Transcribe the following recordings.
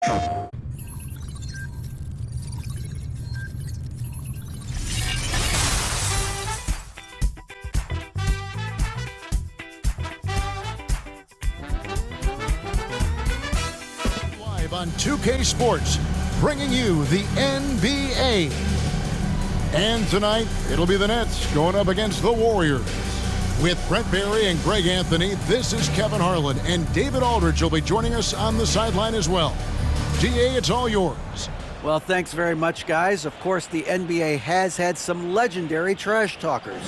Live on 2K Sports, bringing you the NBA. And tonight, it'll be the Nets going up against the Warriors. With Brent Barry and Greg Anthony, this is Kevin Harlan, and David Aldridge will be joining us on the sideline as well. DA, it's all yours. Well, thanks very much, guys. Of course, the NBA has had some legendary trash talkers.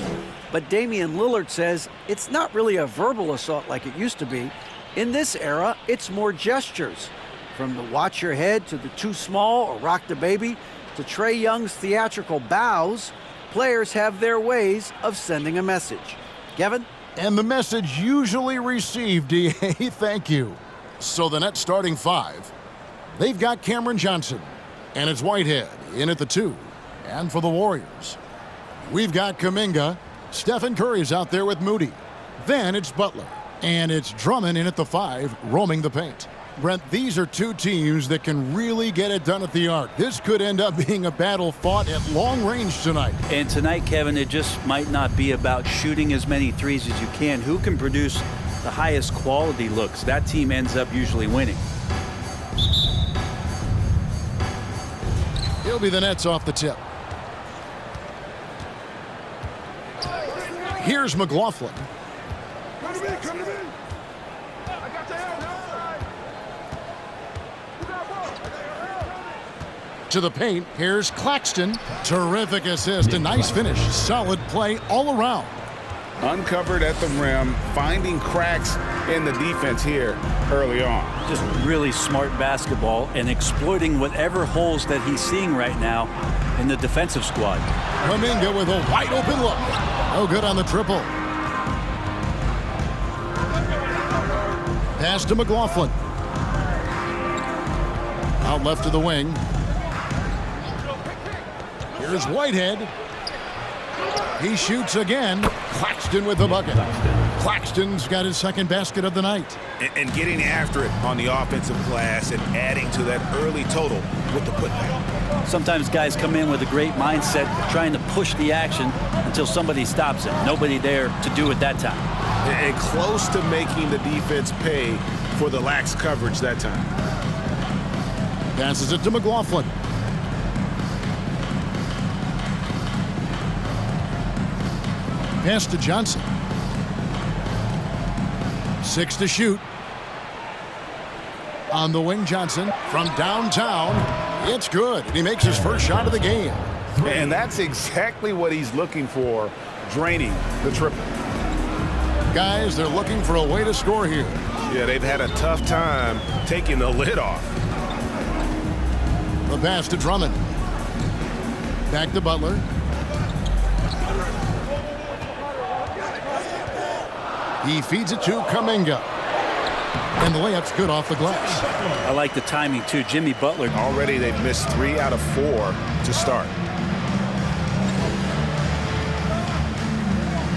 But Damian Lillard says it's not really a verbal assault like it used to be. In this era, it's more gestures. From the watch your head to the too small or rock the baby to Trae Young's theatrical bows, players have their ways of sending a message. Kevin? And the message usually received, DA, thank you. So the Nets starting five. They've got Cameron Johnson, and it's Whitehead in at the 2. And for the Warriors, we've got Kuminga. Stephen Curry's out there with Moody. Then it's Butler, and it's Drummond in at the 5, roaming the paint. Brent, these are two teams that can really get it done at the arc. This could end up being a battle fought at long range tonight. And tonight, Kevin, it just might not be about shooting as many threes as you can. Who can produce the highest quality looks? That team ends up usually winning. It'll be the Nets off the tip. Here's McLaughlin. To the paint, here's Claxton. Terrific assist, a nice finish. Solid play all around. Uncovered at the rim, finding cracks in the defense here early on. Just really smart basketball and exploiting whatever holes that he's seeing right now in the defensive squad. Kuminga with a wide open look. No good on the triple. Pass to McLaughlin. Out left to the wing. Here's Whitehead. He shoots again. Claxton with the bucket. Claxton's got his second basket of the night. And getting after it on the offensive glass and adding to that early total with the putback. Sometimes guys come in with a great mindset, trying to push the action until somebody stops it. Nobody there to do it that time. And close to making the defense pay for the lax coverage that time. Passes it to McLaughlin. Pass to Johnson. 6 to shoot. On the wing, Johnson from downtown. It's good. And he makes his first shot of the game. And that's exactly what he's looking for, draining the triple. Guys, they're looking for a way to score here. Yeah, they've had a tough time taking the lid off. The pass to Drummond. Back to Butler. He feeds it to Kuminga. And the layup's good off the glass. I like the timing, too. Jimmy Butler. Already they've missed 3 out of 4 to start.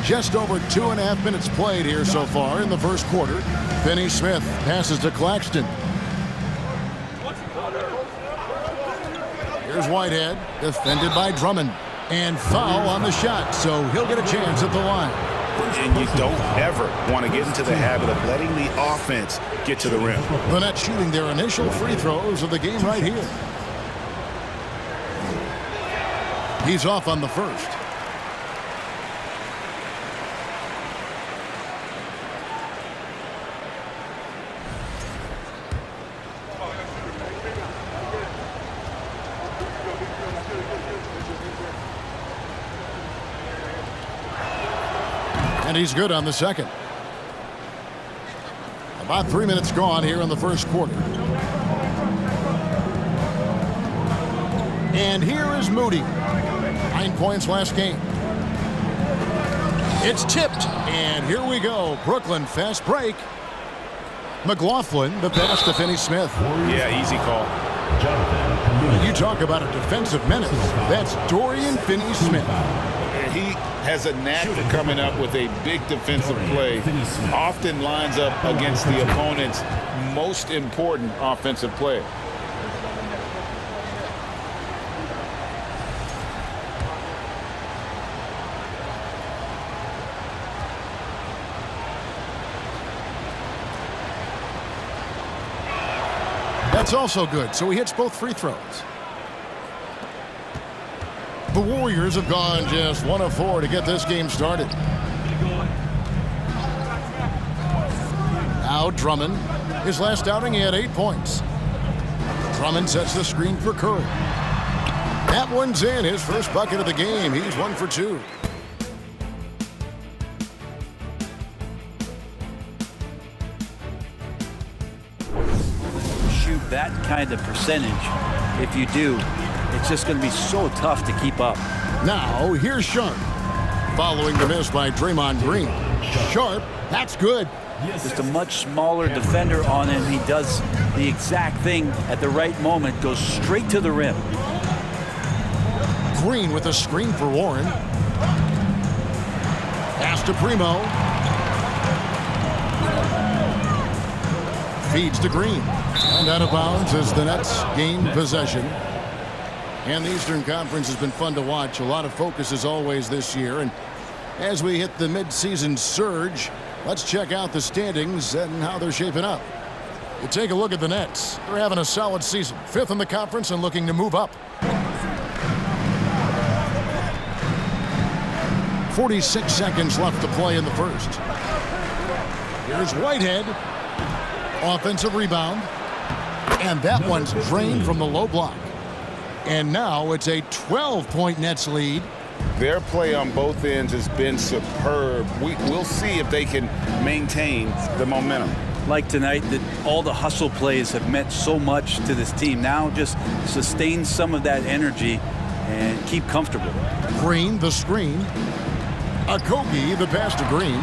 Just over 2.5 minutes played here so far in the first quarter. Finney Smith passes to Claxton. Here's Whitehead, defended by Drummond. And foul on the shot, so he'll get a chance at the line. And you don't ever want to get into the habit of letting the offense get to the rim. The Nets shooting their initial free throws of the game right here. He's off on the first. And he's good on the second. About 3 minutes gone here in the first quarter. And here is Moody. 9 points last game. It's tipped. And here we go. Brooklyn fast break. McLaughlin, the pass to Finney Smith. Yeah, easy call. You talk about a defensive menace. That's Dorian Finney-Smith. He has a knack for coming up with a big defensive play. Often lines up against the opponent's most important offensive play. That's also good, so he hits both free throws. The Warriors have gone just 1 of 4 to get this game started. Now Drummond. His last outing, he had 8 points. Drummond sets the screen for Curry. That one's in, his first bucket of the game. He's 1 for 2. Shoot that kind of percentage. If you do, it's just going to be so tough to keep up. Now, here's Sharp. Following the miss by Draymond Green. Sharp, that's good. Just a much smaller defender on him. He does the exact thing at the right moment, goes straight to the rim. Green with a screen for Warren. Pass to Primo. Feeds to Green. And out of bounds as the Nets gain possession. And the Eastern Conference has been fun to watch. A lot of focus as always this year. And as we hit the midseason surge, let's check out the standings and how they're shaping up. You take a look at the Nets. They're having a solid season. 5th in the conference and looking to move up. 46 seconds left to play in the first. Here's Whitehead. Offensive rebound. And that one's drained from the low block. And now it's a 12-point Nets lead. Their play on both ends has been superb. We'll see if they can maintain the momentum. Like tonight, all the hustle plays have meant so much to this team. Now just sustain some of that energy and keep comfortable. Green, the screen. Okogie, the pass to Green.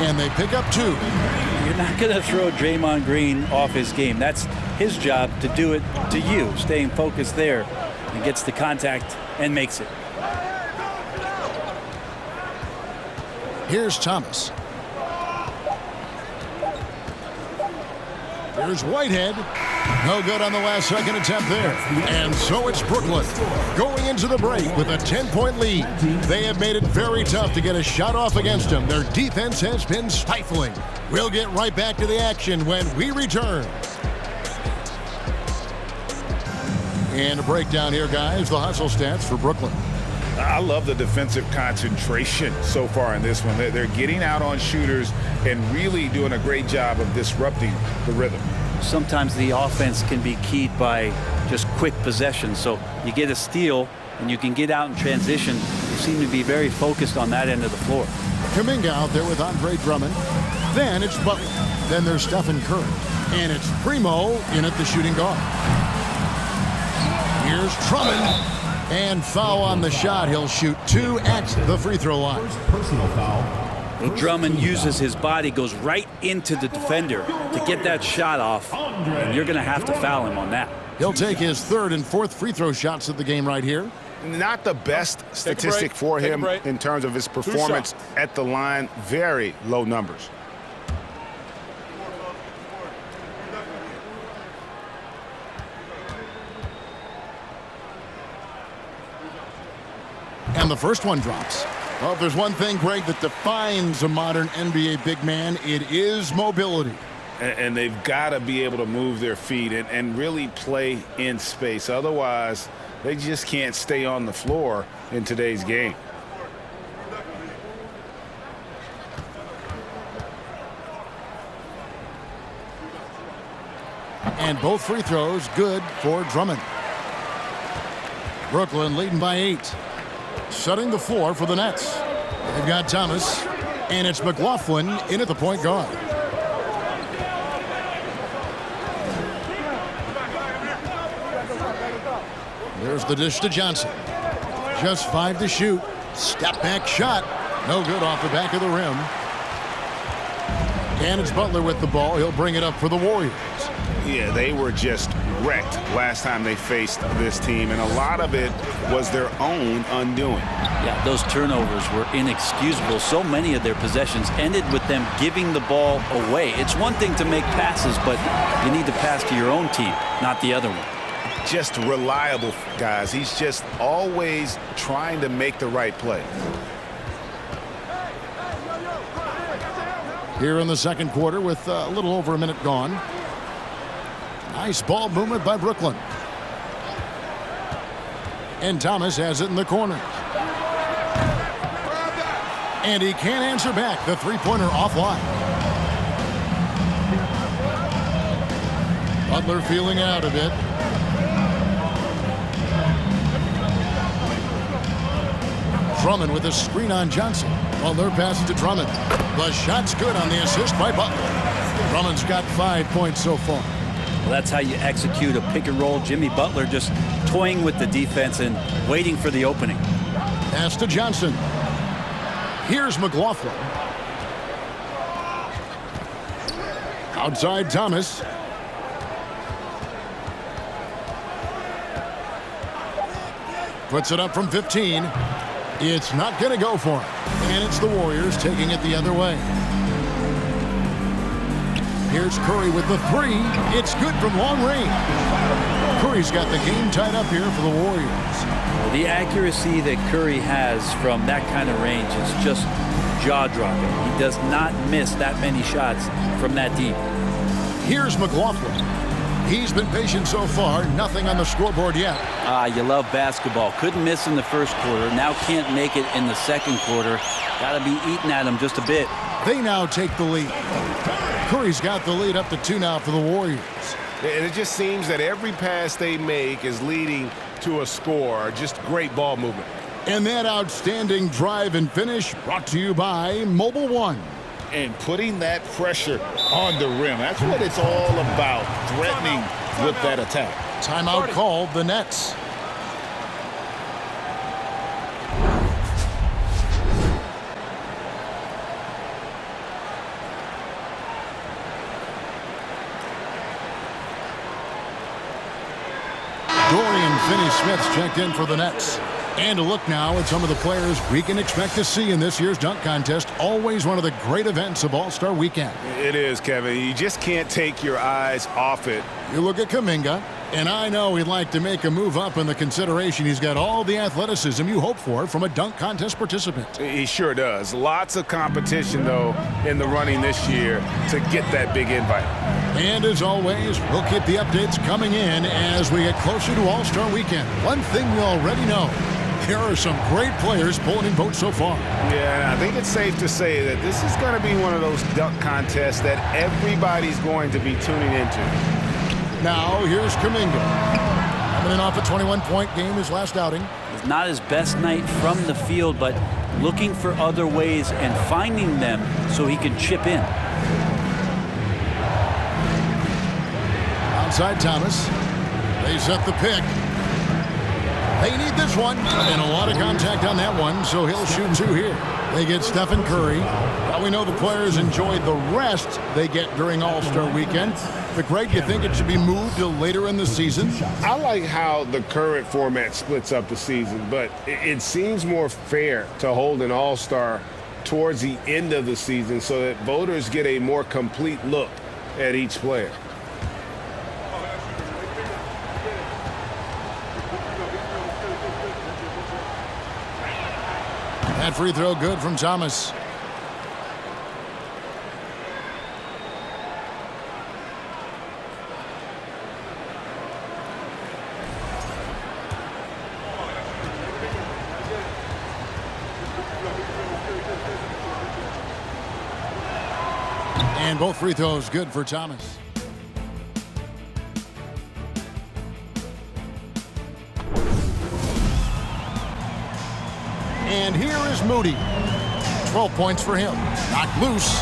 And they pick up 2. You're not going to throw Draymond Green off his game. That's his job to do it to you, staying focused there. And gets the contact and makes it. Here's Thomas. Here's Whitehead. No good on the last second attempt there. And so it's Brooklyn going into the break with a 10-point lead. They have made it very tough to get a shot off against them. Their defense has been stifling. We'll get right back to the action when we return. And a breakdown here, guys. The hustle stats for Brooklyn. I love the defensive concentration so far in this one. They're getting out on shooters and really doing a great job of disrupting the rhythm. Sometimes the offense can be keyed by just quick possession. So you get a steal and you can get out in transition. You seem to be very focused on that end of the floor. Kuminga out there with Andre Drummond. Then it's Butler. Then there's Stephen Curry. And it's Primo in at the shooting guard. Here's Drummond. And foul on the shot. He'll shoot 2 at the free throw line. Personal foul. Well, Drummond uses his body, goes right into the defender to get that shot off. And you're going to have to foul him on that. He'll take his 3rd and 4th free throw shots of the game right here. Not the best statistic for him in terms of his performance at the line. Very low numbers. And the first one drops. Well, if there's one thing, Greg, that defines a modern NBA big man, it is mobility. And they've got to be able to move their feet and really play in space. Otherwise, they just can't stay on the floor in today's game. And both free throws good for Drummond. Brooklyn leading by 8. Setting the floor for the Nets. They've got Thomas, and it's McLaughlin in at the point guard. There's the dish to Johnson. Just 5 to shoot. Step back shot. No good off the back of the rim. And it's Butler with the ball. He'll bring it up for the Warriors. Yeah, they were just wrecked last time they faced this team, and a lot of it was their own undoing. Yeah, those turnovers were inexcusable. So many of their possessions ended with them giving the ball away. It's one thing to make passes, but you need to pass to your own team, not the other one. Just reliable, guys. He's just always trying to make the right play. Here in the second quarter with a little over a minute gone. Nice ball movement by Brooklyn. And Thomas has it in the corner. And he can't answer back. The three-pointer offline. Butler feeling it out a bit. Drummond with a screen on Johnson. Butler passes to Drummond. The shot's good on the assist by Butler. Drummond's got 5 points so far. Well, that's how you execute a pick and roll. Jimmy Butler just toying with the defense and waiting for the opening. Pass to Johnson. Here's McLaughlin. Outside Thomas. Puts it up from 15. It's not going to go for him. And it's the Warriors taking it the other way. Here's Curry with the three. It's good from long range. Curry's got the game tied up here for the Warriors. Well, the accuracy that Curry has from that kind of range is just jaw-dropping. He does not miss that many shots from that deep. Here's McLaughlin. He's been patient so far. Nothing on the scoreboard yet. You love basketball. Couldn't miss in the first quarter. Now can't make it in the second quarter. Got to be eating at him just a bit. They now take the lead. Curry's got the lead up to 2 now for the Warriors. And it just seems that every pass they make is leading to a score. Just great ball movement. And that outstanding drive and finish brought to you by Mobile One. And putting that pressure on the rim. That's what it's all about, threatening with that attack. Timeout called, the Nets. Dorian Finney-Smith's checked in for the Nets. And a look now at some of the players we can expect to see in this year's dunk contest. Always one of the great events of All-Star Weekend. It is, Kevin. You just can't take your eyes off it. You look at Kuminga, and I know he'd like to make a move up in the consideration. He's got all the athleticism you hope for from a dunk contest participant. He sure does. Lots of competition, though, in the running this year to get that big invite. And as always, we'll keep the updates coming in as we get closer to All-Star Weekend. One thing we already know, there are some great players pulling in votes so far. Yeah, I think it's safe to say that this is going to be one of those dunk contests that everybody's going to be tuning into. Now, here's Kuminga. Coming in off a 21-point game his last outing. It's not his best night from the field, but looking for other ways and finding them so he can chip in. Outside Thomas. They set the pick. They need this one. And a lot of contact on that one, so he'll shoot 2 here. They get Stephen Curry. Well, we know the players enjoy the rest they get during All-Star Weekend. But, Greg, you think it should be moved to later in the season? I like how the current format splits up the season, but it seems more fair to hold an All-Star towards the end of the season so that voters get a more complete look at each player. That free throw good from Thomas. And both free throws good for Thomas. And here is Moody. 12 points for him. Knocked loose.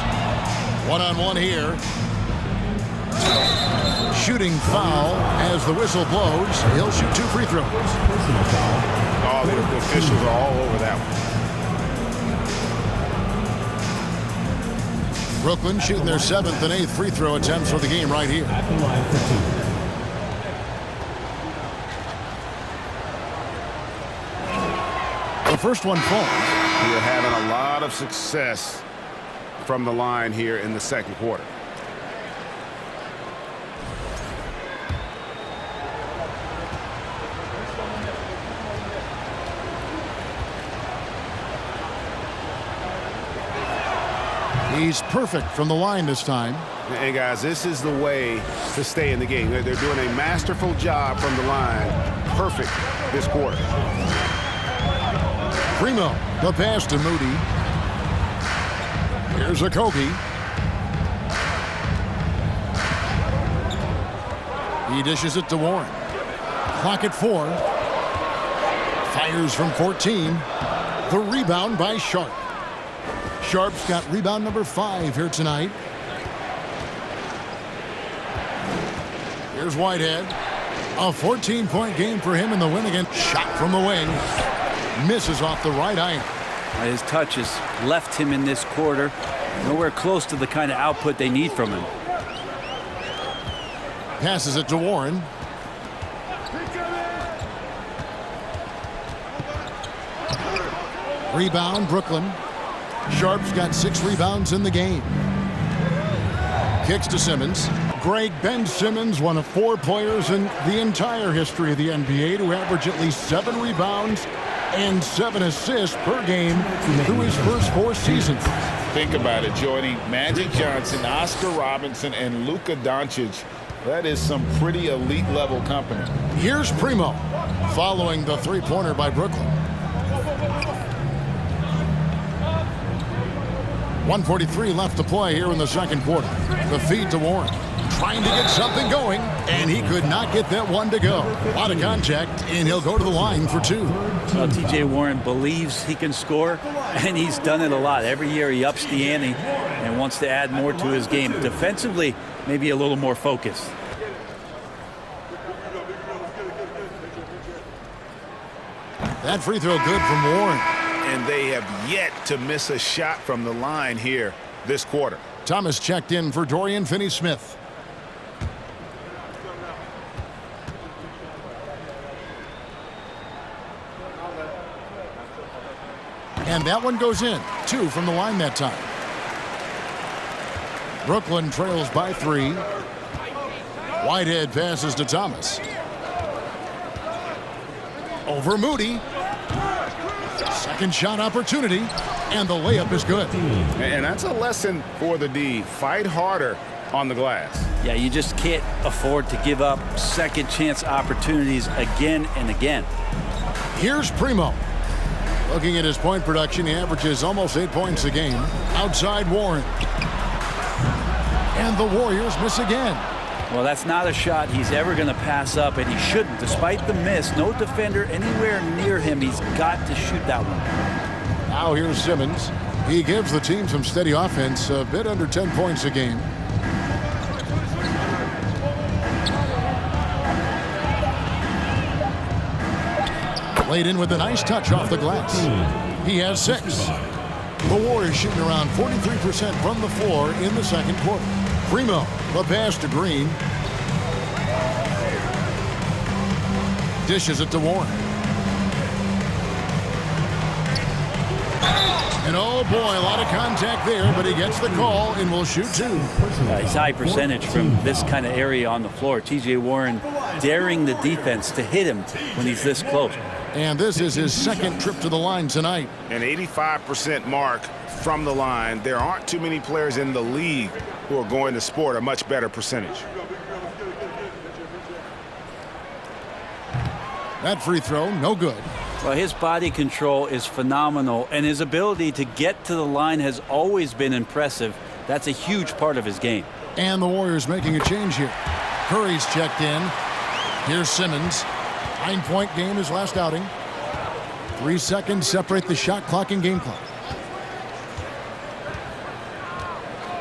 One-on-one here. Shooting foul as the whistle blows. He'll shoot 2 free throws. Oh, the officials are all over that one. Brooklyn shooting their 7th and 8th free throw attempts for the game right here. The first one falls. We're having a lot of success from the line here in the second quarter. He's perfect from the line this time. And guys, this is the way to stay in the game. They're doing a masterful job from the line. Perfect this quarter. Primo, the pass to Moody. Here's Okogie. He dishes it to Warren. Clock at 4. Fires from 14. The rebound by Sharp. Sharp's got rebound number 5 here tonight. Here's Whitehead. A 14-point game for him in the win again. Shot from the wing. Misses off the right iron. His touch has left him in this quarter. Nowhere close to the kind of output they need from him. Passes it to Warren. Rebound, Brooklyn. Sharp's got 6 rebounds in the game. Kicks to Simmons. Greg, Ben Simmons, one of 4 players in the entire history of the NBA to average at least 7 rebounds and 7 assists per game through his first 4 seasons. Think about it, Jordy. Magic Johnson, Oscar Robinson, and Luka Doncic. That is some pretty elite level company. Here's Primo following the 3-pointer by Brooklyn. 1:43 left to play here in the second quarter. The feed to Warren. Trying to get something going, and he could not get that one to go. A lot of contact, and he'll go to the line for 2. Well, T.J. Warren believes he can score, and he's done it a lot. Every year he ups the ante and wants to add more to his game. Defensively, maybe a little more focused. That free throw good from Warren. And they have yet to miss a shot from the line here this quarter. Thomas checked in for Dorian Finney-Smith. And that one goes in. 2 from the line that time. Brooklyn trails by 3. Whitehead passes to Thomas. Over Moody. Second shot opportunity, and the layup is good. And that's a lesson for the D. Fight harder on the glass. Yeah, you just can't afford to give up second chance opportunities again and again. Here's Primo. Looking at his point production, he averages almost 8 points a game. Outside Warren. And the Warriors miss again. Well, that's not a shot he's ever going to pass up, and he shouldn't. Despite the miss, no defender anywhere near him. He's got to shoot that one. Now here's Simmons. He gives the team some steady offense, a bit under 10 points a game. Laid in with a nice touch off the glass. He has 6. The Warriors shooting around 43% from the floor in the second quarter. Primo, the pass to Green. Dishes it to Warren. And oh boy, a lot of contact there, but he gets the call and will shoot 2. He's high percentage from this kind of area on the floor. T.J. Warren daring the defense to hit him when he's this close. And this is his second trip to the line tonight. An 85% mark from the line. There aren't too many players in the league who are going to sport a much better percentage. That free throw, no good. Well, his body control is phenomenal, and his ability to get to the line has always been impressive. That's a huge part of his game. And the Warriors making a change here. Curry's checked in. Here's Simmons. 9-point game his last outing. 3 seconds separate the shot clock and game clock.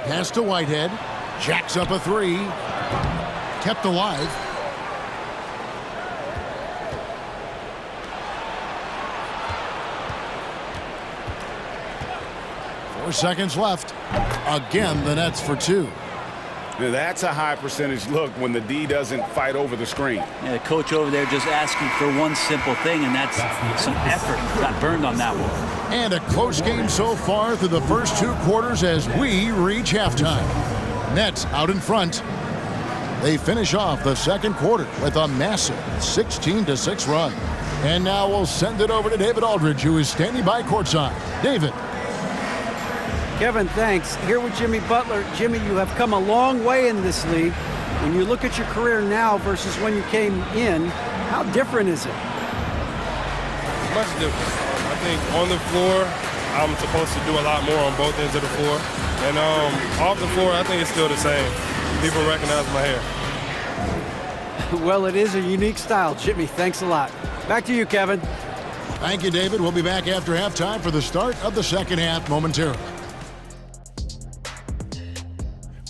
Pass to Whitehead. Jacks up a 3. Kept alive. Four seconds left. Again, the Nets for 2. Now that's a high percentage look when the D doesn't fight over the screen. Yeah, the coach over there just asking for one simple thing, and that's some effort. Got burned on that one. And a close game so far through the first 2 quarters as we reach halftime. Nets out in front. They finish off the second quarter with a massive 16-6 run. And now we'll send it over to David Aldridge, who is standing by courtside. David. Kevin, thanks. Here with Jimmy Butler. Jimmy, you have come a long way in this league. When you look at your career now versus when you came in, how different is it? Much different. I think on the floor, I'm supposed to do a lot more on both ends of the floor. And off the floor, I think it's still the same. People recognize my hair. Well, it is a unique style. Jimmy, thanks a lot. Back to you, Kevin. Thank you, David. We'll be back after halftime for the start of the second half momentarily.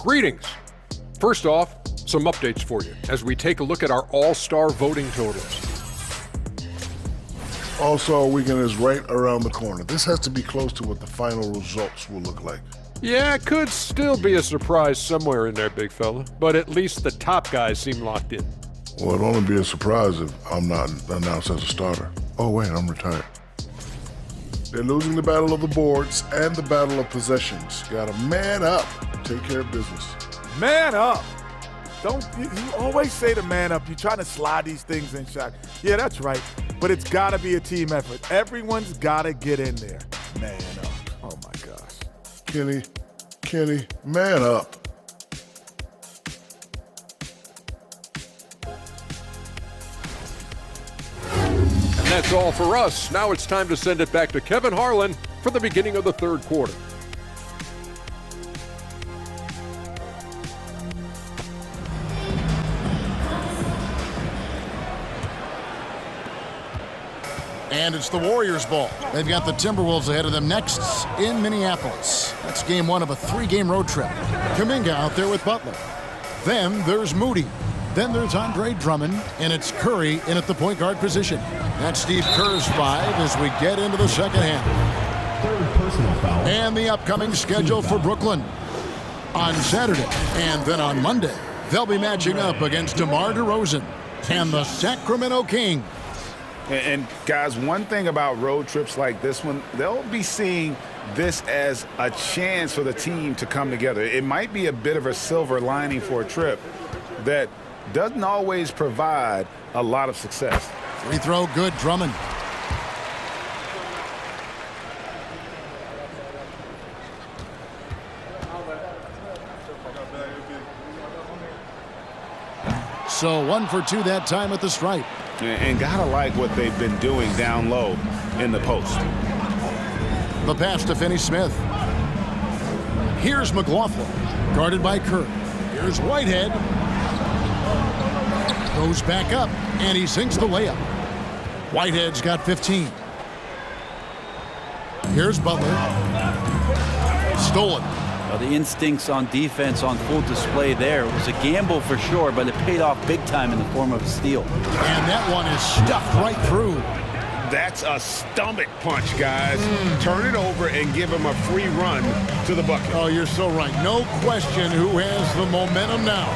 Greetings. First off, some updates for you as we take a look at our all-star voting totals. All-Star Weekend is right around the corner. This has to be close to what the final results will look like. Yeah, it could still be a surprise somewhere in there, big fella, but at least the top guys seem locked in. Well, it'd only be a surprise if I'm not announced as a starter. Oh, wait, I'm retired. They're losing the battle of the boards and the battle of possessions. Gotta man up, take care of business. Man up. Don't you always say to man up. You're trying to slide these things in shot. Yeah, that's right. But it's got to be a team effort. Everyone's got to get in there. Man up. Oh, my gosh. Kenny, man up. And that's all for us. Now it's time to send it back to Kevin Harlan for the beginning of the third quarter. And it's the Warriors' ball. They've got the Timberwolves ahead of them next in Minneapolis. That's game one of a 3-game road trip. Kuminga out there with Butler. Then there's Moody. Then there's Andre Drummond, and it's Curry in at the point guard position. That's Steve Kerr's 5 as we get into the second half. Third personal foul. And the upcoming schedule for Brooklyn. On Saturday and then on Monday, they'll be matching up against DeMar DeRozan and the Sacramento Kings. And guys, one thing about road trips like this one, they'll be seeing this as a chance for the team to come together. It might be a bit of a silver lining for a trip that doesn't always provide a lot of success. Free throw good, Drummond. So 1 for 2 that time at the stripe. And gotta like what they've been doing down low in the post. The pass to Finney-Smith. Here's McLaughlin, guarded by Kerr. Here's Whitehead. Goes back up, and he sinks the layup. Whitehead's got 15. Here's Butler. Stolen. Well, the instincts on defense on full display there. It was a gamble for sure, but it paid off big time in the form of a steal. And that one is stuffed right through. That's a stomach punch, guys. Turn it over and give him a free run to the bucket. Oh, you're so right. No question who has the momentum now.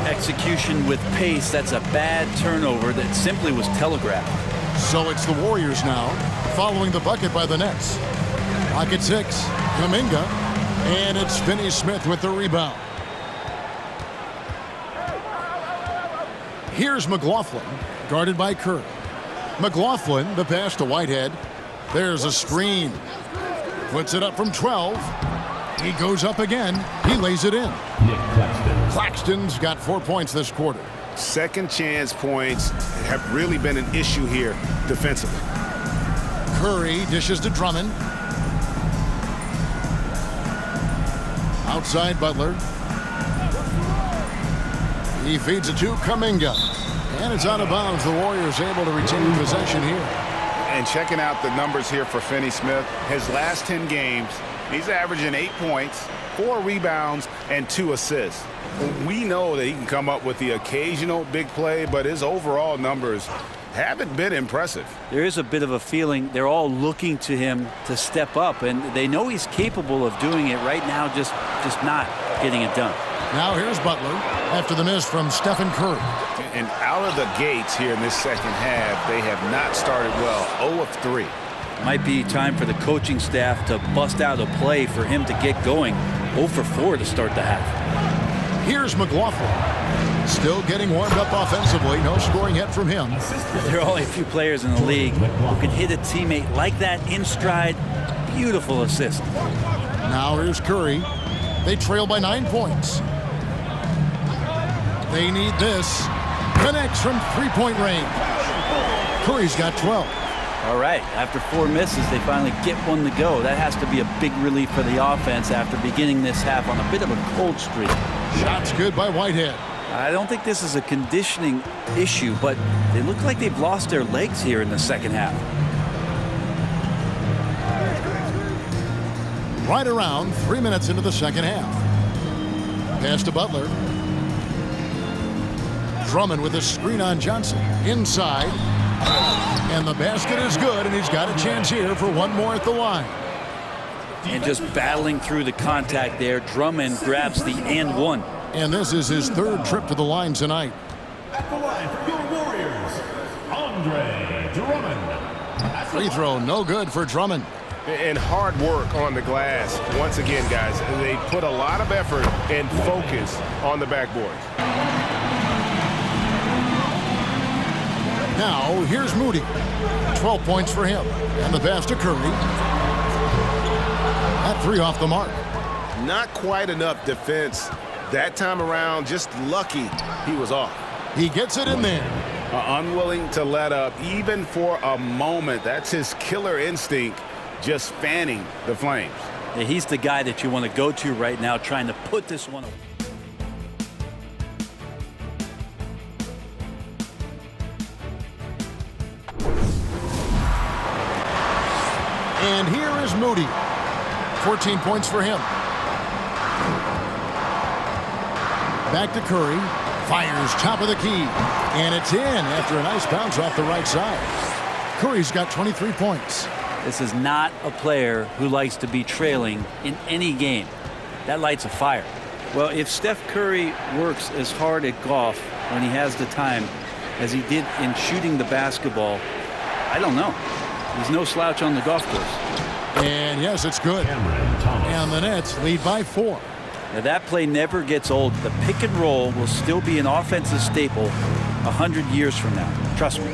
Execution with pace. That's a bad turnover that simply was telegraphed. So it's the Warriors now, following the bucket by the Nets. Clock at 6. Kuminga. And it's Finney-Smith with the rebound. Here's McLaughlin, guarded by Kerr. McLaughlin, the pass to Whitehead. There's a screen. Puts it up from 12. He goes up again. He lays it in. Claxton's got 4 points this quarter. Second chance points have really been an issue here defensively. Curry dishes to Drummond. Outside Butler. He feeds it to Kuminga. And it's out of bounds. The Warriors able to retain possession here. And checking out the numbers here for Finney-Smith, his last 10 games, he's averaging 8 points, 4 rebounds, and 2 assists. We know that he can come up with the occasional big play, but his overall numbers haven't been impressive. There is a bit of a feeling they're all looking to him to step up, and they know he's capable of doing it right now, just not getting it done. Now here's Butler after the miss from Stephen Curry. And out of the gates here in this second half, they have not started well. 0 of 3. Might be time for the coaching staff to bust out a play for him to get going. 0 for 4 to start the half. Here's McLaughlin. Still getting warmed up offensively. No scoring yet from him. There are only a few players in the league who can hit a teammate like that in stride. Beautiful assist. Now here's Curry. They trail by 9 points. They need this. Connects from three-point range. Curry's got 12. All right, after 4 misses, they finally get one to go. That has to be a big relief for the offense after beginning this half on a bit of a cold streak. Shots good by Whitehead. I don't think this is a conditioning issue, but they look like they've lost their legs here in the second half. Right around 3 minutes into the second half. Pass to Butler. Drummond with a screen on Johnson. Inside. And the basket is good, and he's got a chance here for one more at the line. And just battling through the contact there, Drummond grabs the and one. And this is his 3rd trip to the line tonight. At the line for your Warriors, Andre Drummond. Free throw, no good for Drummond. And hard work on the glass. Once again, guys, they put a lot of effort and focus on the backboard. Now, here's Moody. 12 points for him. And the pass to Curry. That 3 off the mark. Not quite enough defense that time around. Just lucky he was off. He gets it in there. Unwilling to let up even for a moment. That's his killer instinct, just fanning the flames. Yeah, he's the guy that you want to go to right now, trying to put this one away. And here is Moody. 14 points for him. Back to Curry. Fires top of the key. And it's in after a nice bounce off the right side. Curry's got 23 points. This is not a player who likes to be trailing in any game. That lights a fire. Well, if Steph Curry works as hard at golf when he has the time as he did in shooting the basketball, I don't know. He's no slouch on the golf course. And yes, it's good. And the Nets lead by 4. Now that play never gets old. The pick and roll will still be an offensive staple 100 years from now. Trust me. 2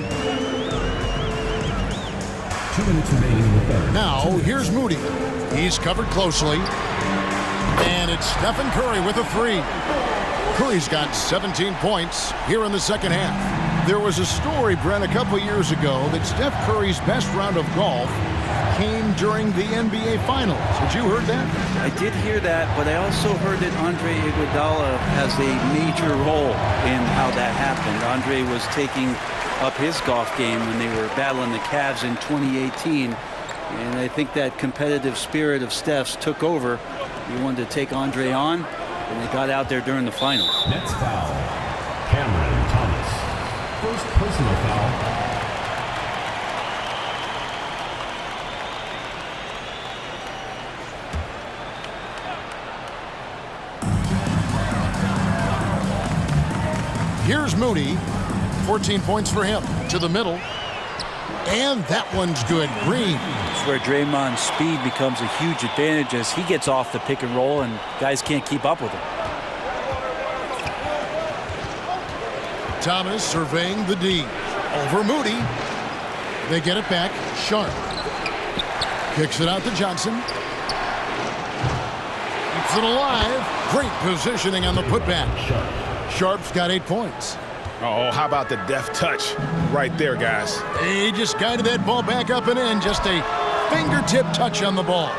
minutes remaining in the third. Now, here's Moody. He's covered closely. And it's Stephen Curry with a 3. Curry's got 17 points here in the second half. There was a story, Brent, a couple years ago that Steph Curry's best round of golf came during the NBA Finals. Had you heard that? I did hear that, but I also heard that Andre Iguodala has a major role in how that happened. Andre was taking up his golf game when they were battling the Cavs in 2018. And I think that competitive spirit of Steph's took over. He wanted to take Andre on, and they got out there during the finals. Nets foul. Cameron Thomas. First personal foul. Here's Moody. 14 points for him. To the middle. And that one's good. Green. It's where Draymond's speed becomes a huge advantage as he gets off the pick and roll and guys can't keep up with him. Thomas surveying the D. Over Moody. They get it back. Sharp. Kicks it out to Johnson. Keeps it alive. Great positioning on the putback. Sharp's got 8 points. Oh, how about the deft touch right there, guys? He just guided that ball back up and in. Just a fingertip touch on the ball.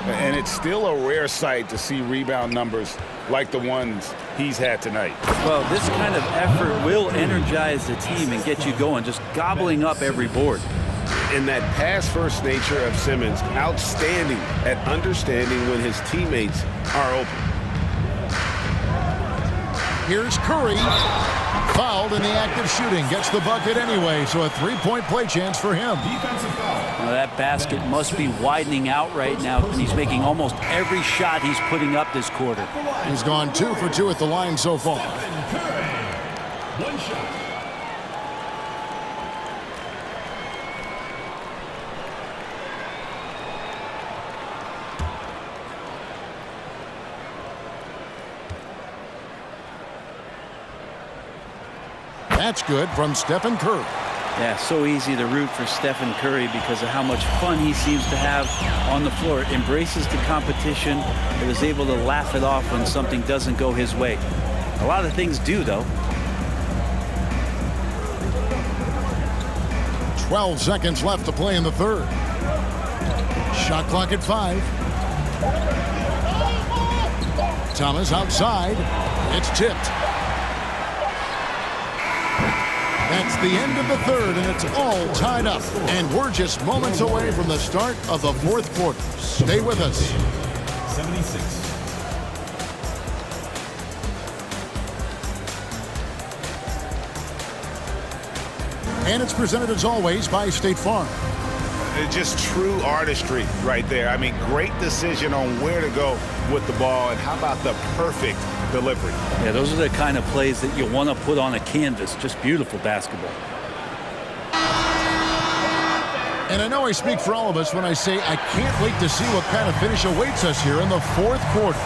And it's still a rare sight to see rebound numbers like the ones he's had tonight. Well, this kind of effort will energize the team and get you going, just gobbling up every board. And that pass-first nature of Simmons, outstanding at understanding when his teammates are open. Here's Curry. Fouled in the act of shooting. Gets the bucket anyway, so a 3-point play chance for him. Well, that basket must be widening out right now, and he's making almost every shot he's putting up this quarter. He's gone 2 for 2 at the line so far. One shot. That's good from Stephen Curry. Yeah, so easy to root for Stephen Curry because of how much fun he seems to have on the floor. Embraces the competition and is able to laugh it off when something doesn't go his way. A lot of things do, though. 12 seconds left to play in the third. Shot clock at 5. Thomas outside. It's tipped. That's the end of the third, and it's all tied up. And we're just moments away from the start of the fourth quarter. Stay with us. 76. And it's presented as always by State Farm. It's just true artistry right there. I mean, great decision on where to go with the ball, and how about the perfect delivery? Yeah, those are the kind of plays that you want to put on a canvas. Just beautiful basketball. And I know I speak for all of us when I say I can't wait to see what kind of finish awaits us here in the fourth quarter.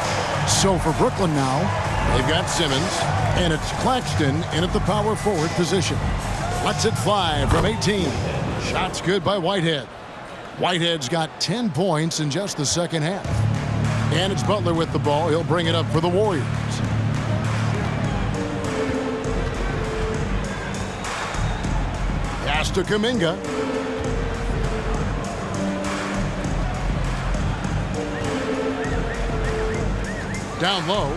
So for Brooklyn now, they've got Simmons, and it's Claxton in at the power forward position. Lets it fly from 18. Shots good by Whitehead. Whitehead's got 10 points in just the second half. And it's Butler with the ball. He'll bring it up for the Warriors. Pass to Kuminga. Down low.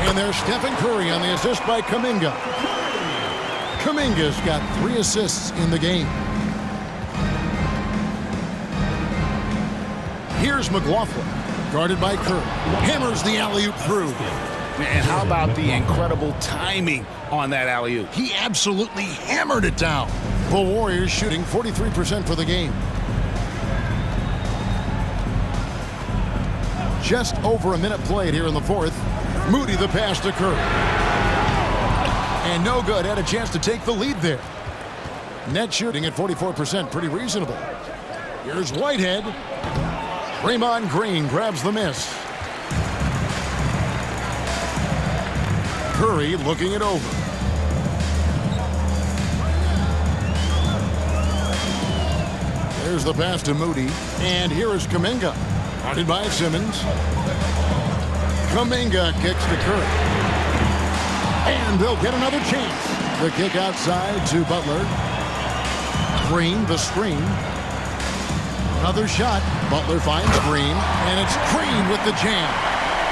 And there's Stephen Curry on the assist by Kuminga. Kuminga's got 3 assists in the game. Here's McLaughlin, guarded by Curry. Hammers the alley-oop through. And how about the incredible timing on that alley-oop? He absolutely hammered it down. The Warriors shooting 43% for the game. Just over a minute played here in the fourth. Moody the pass to Curry. And no good. Had a chance to take the lead there. Net shooting at 44%. Pretty reasonable. Here's Whitehead. Draymond Green grabs the miss. Curry looking it over. There's the pass to Moody. And here is Kuminga. Guarded by Simmons. Kuminga kicks to Curry. And they'll get another chance. The kick outside to Butler. Green, the screen. Another shot. Butler finds Green. And it's Green with the jam.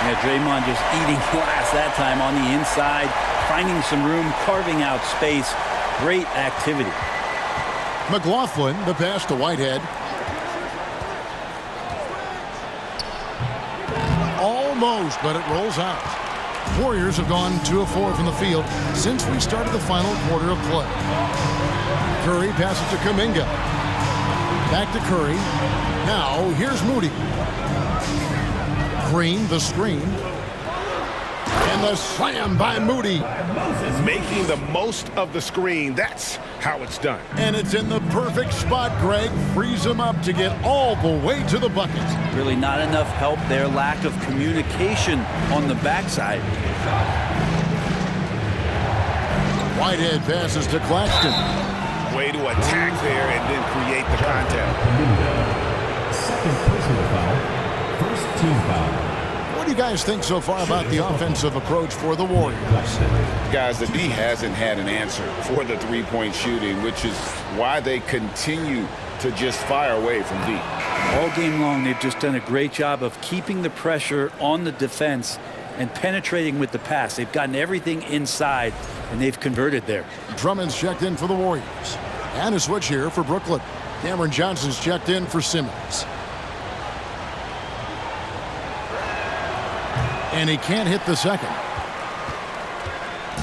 Yeah, Draymond just eating glass that time on the inside. Finding some room, carving out space. Great activity. McLaughlin, the pass to Whitehead. Almost, but it rolls out. Warriors have gone 2 of 4 from the field since we started the final quarter of play. Curry passes to Kuminga. Back to Curry. Now, here's Moody. Green, the screen. And the slam by Moody. Making the most of the screen. That's how it's done. And it's in the perfect spot, Greg. Frees him up to get all the way to the bucket. Really not enough help there. Lack of communication on the backside. Whitehead passes to Claxton. Way to attack there and then create the contact. Second personal foul. First team foul. What do you guys think so far about the offensive approach for the Warriors? Guys, the D hasn't had an answer for the three-point shooting, which is why they continue to just fire away from deep. All game long, they've just done a great job of keeping the pressure on the defense and penetrating with the pass. They've gotten everything inside, and they've converted there. Drummond's checked in for the Warriors. And a switch here for Brooklyn. Cameron Johnson's checked in for Simmons. And he can't hit the second.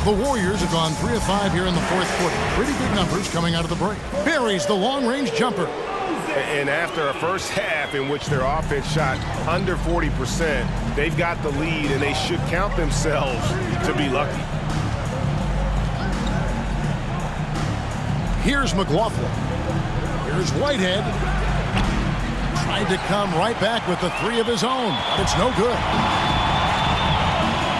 The Warriors have gone 3 of 5 here in the fourth quarter. Pretty good numbers coming out of the break. Buries the long-range jumper. And after a first half in which their offense shot under 40%, they've got the lead, and they should count themselves to be lucky. Here's McLaughlin. Here's Whitehead. Tried to come right back with the 3 of his own, but it's no good.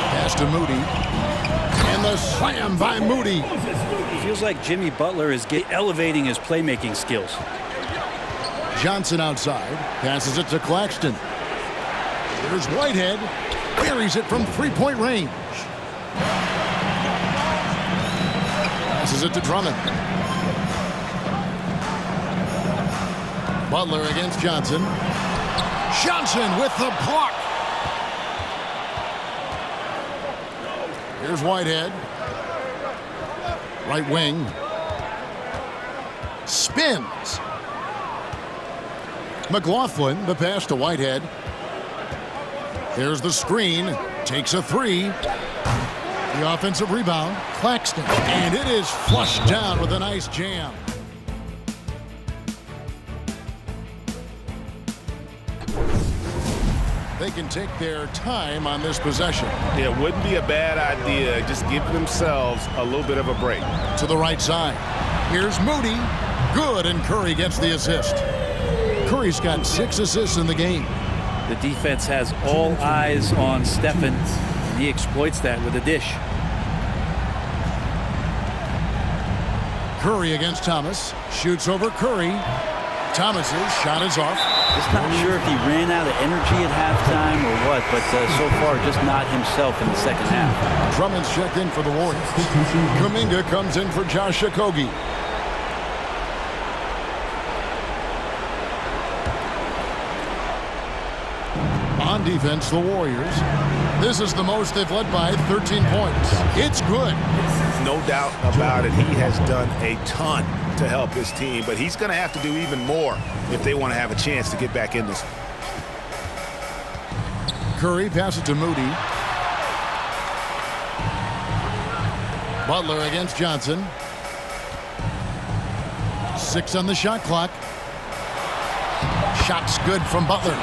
Pass to Moody. And And the slam by Moody. It feels like Jimmy Butler is elevating his playmaking skills. Johnson outside, passes it to Claxton. Here's Whitehead, buries it from three-point range. Passes it to Drummond. Butler against Johnson. Johnson with the block. Here's Whitehead. Right wing. Spins. McLaughlin, the pass to Whitehead. Here's the screen. Takes a three. The offensive rebound. Claxton. And it is flushed down with a nice jam. They can take their time on this possession. It wouldn't be a bad idea. Just give themselves a little bit of a break. To the right side. Here's Moody. Good, and Curry gets the assist. Curry's got 6 assists in the game. The defense has all eyes on Stephen, and he exploits that with a dish. Curry against Thomas. Shoots over Curry. Thomas's shot is off. Just not sure if he ran out of energy at halftime or what, but so far just not himself in the second half. Drummond's checked in for the Warriors. Kuminga comes in for Josh Okogie. On defense, the Warriors. This is the most they've led by 13 points. It's good. No doubt about it. He has done a ton to help his team, but he's going to have to do even more if they want to have a chance to get back in this. Curry passes to Moody. Butler against Johnson. 6 on the shot clock. Shot's good from Butler.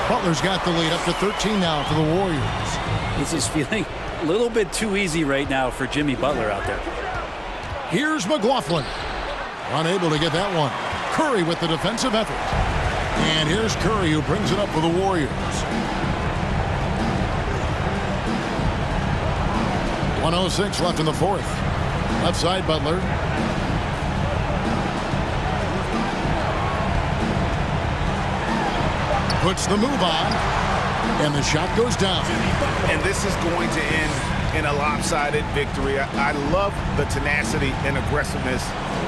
Butler's got the lead up to 13 now for the Warriors. This is feeling a little bit too easy right now for Jimmy Butler out there. Here's McLaughlin. Unable to get that one. Curry with the defensive effort. And here's Curry who brings it up for the Warriors. 1:06 left in the fourth. Left side, Butler. Puts the move on. And the shot goes down. And this is going to end in a lopsided victory. I love the tenacity and aggressiveness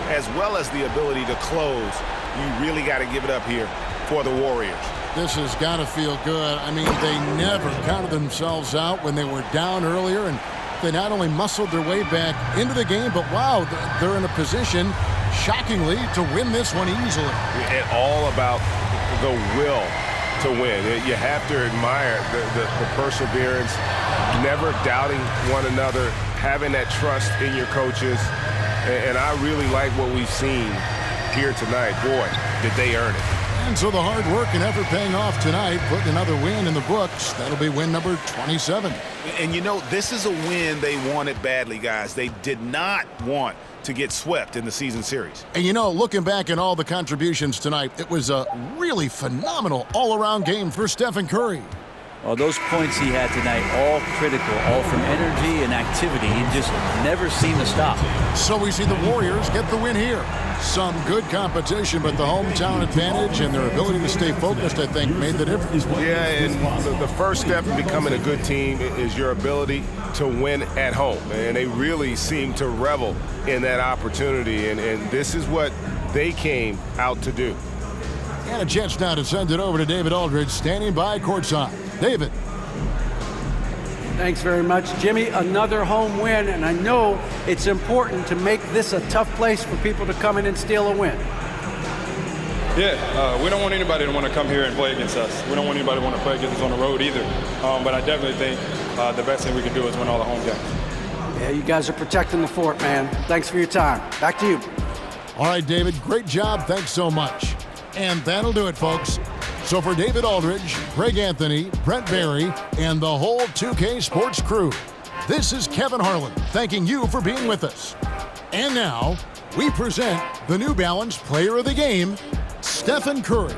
as well as the ability to close. You really got to give it up here for the Warriors. This has got to feel good. I mean, they never counted themselves out when they were down earlier, and they not only muscled their way back into the game, but wow, they're in a position, shockingly, to win this one easily. And all about the will to win. You have to admire the perseverance, never doubting one another, having that trust in your coaches. And I really like what we've seen here tonight. Boy, did they earn it. And so the hard work and effort paying off tonight, putting another win in the books. That'll be win number 27. And you know, this is a win they wanted badly, guys. They did not want to get swept in the season series. And you know, looking back at all the contributions tonight, it was a really phenomenal all-around game for Stephen Curry. Well, those points he had tonight, all critical, all from energy and activity. He just never seemed to stop. So we see the Warriors get the win here. Some good competition, but the hometown advantage and their ability to stay focused, I think, made the difference. Yeah, and the first step in becoming a good team is your ability to win at home. And they really seem to revel in that opportunity, and this is what they came out to do. And a chance now to send it over to David Aldridge, standing by courtside. David. Thanks very much, Jimmy. Another home win, and I know it's important to make this a tough place for people to come in and steal a win. Yeah, we don't want anybody to want to come here and play against us. We don't want anybody to want to play against us on the road either. But I definitely think the best thing we can do is win all the home games. Yeah, you guys are protecting the fort, man. Thanks for your time. Back to you. All right, David, great job. Thanks so much. And that'll do it, folks. So for David Aldridge, Greg Anthony, Brent Barry, and the whole 2K Sports crew, this is Kevin Harlan thanking you for being with us. And now, we present the New Balance Player of the Game, Stephen Curry.